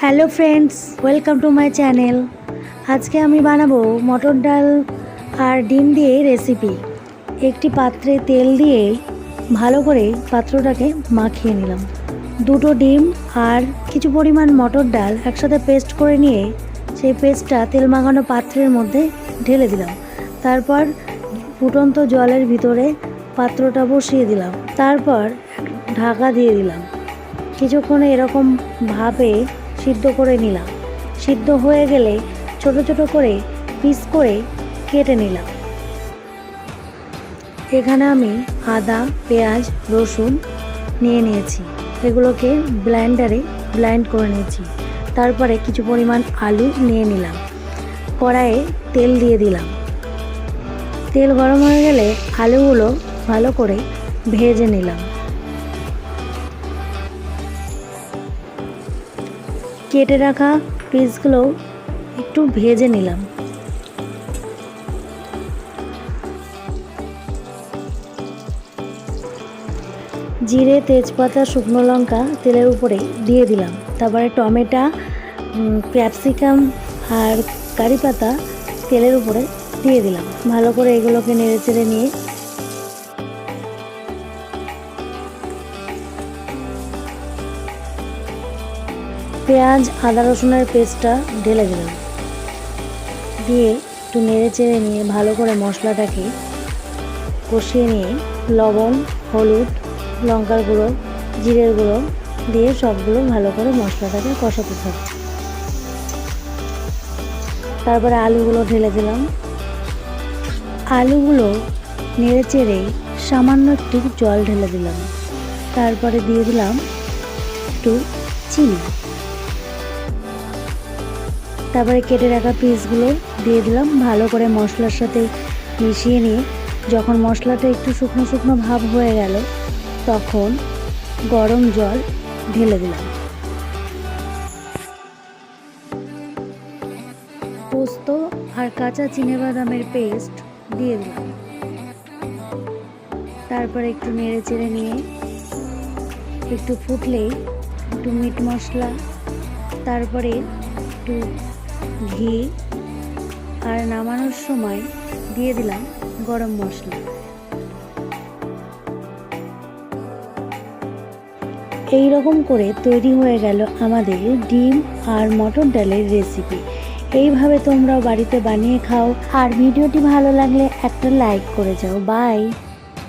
Hello friends, welcome to my channel. আজকে আমি বানাবো মটর ডাল আর ডিম দিয়ে রেসিপি। একটি পাত্রে তেল দিয়ে ভালো করে পাত্রটাকে মাখিয়ে নিলাম। দুটো ডিম আর কিছু পরিমাণ মটর ডাল একসাথে পেস্ট করে নিয়ে সেই পেস্টটা তেল মাখানো পাত্রের মধ্যে ঢেলে দিলাম। তারপর ফুটন্ত জলের ভিতরে পাত্রটা বসিয়ে দিলাম। তারপর ঢাকা দিয়ে দিলাম। কিছুক্ষণ এরকম ভাবে সিদ্ধ করে নিলাম। সিদ্ধ হয়ে গেলে ছোট ছোট করে পিস করে কেটে নিলাম। এখানে আমি আদা, পেঁয়াজ, রসুন নিয়ে নিয়েছি। এগুলোকে ব্লেন্ডারে ব্লেন্ড করে নিয়েছি। তারপরে কিছু পরিমাণ আলু নিয়ে নিলাম। কড়াইয়ে তেল দিয়ে দিলাম। তেল গরম হয়ে গেলে আলুগুলো ভালো করে ভেজে নিলাম। কেটে রাখা পিসগুলো একটু ভেজে নিলাম। জিরে, তেজপাতা, শুকনো লঙ্কা তেলের উপরে দিয়ে দিলাম। তারপরে টমেটো, ক্যাপসিকাম আর কারি পাতা তেলের উপরে দিয়ে দিলাম। ভালো করে এগুলোকে নেড়ে চেড়ে নিয়ে পেঁয়াজ, আদা, রসুনের পেস্টটা ঢেলে দিলাম। দিয়ে একটু নেড়ে চেড়ে নিয়ে ভালো করে মশলাটাকে কষিয়ে নিয়ে লবণ, হলুদ, লঙ্কার গুঁড়ো, জিরের গুঁড়ো দিয়ে সবগুলো ভালো করে মশলাটাকে কষাতে থাকবে। তারপরে আলুগুলো ঢেলে দিলাম। আলুগুলো নেড়ে চেড়ে সামান্য একটু জল ঢেলে দিলাম। তারপরে দিয়ে দিলাম একটু চিনি। তারপরে কেটে রাখা পিসগুলো দিয়ে দিলাম। ভালো করে মশলার সাথে মিশিয়ে নিয়ে যখন মশলাটা একটু শুকনো শুকনো ভাব হয়ে গেল তখন গরম জল ঢেলে দিলাম। পোস্ত আর কাঁচা চিনেবাদামের পেস্ট দিয়ে দিলাম। তারপরে একটু নেড়ে চেড়ে নিয়ে একটু ফুটলেই একটু মিট মশলা, তারপরে একটু ঘি আর নামানোর সময় দিয়ে দিলাম গরম মশলা। এই রকম করে তৈরি হয়ে গেল আমাদের ডিম আর মটর ডালের রেসিপি। এইভাবে তোমরাও বাড়িতে বানিয়ে খাও। আর ভিডিওটি ভালো লাগলে একটা লাইক করে যাও। বাই।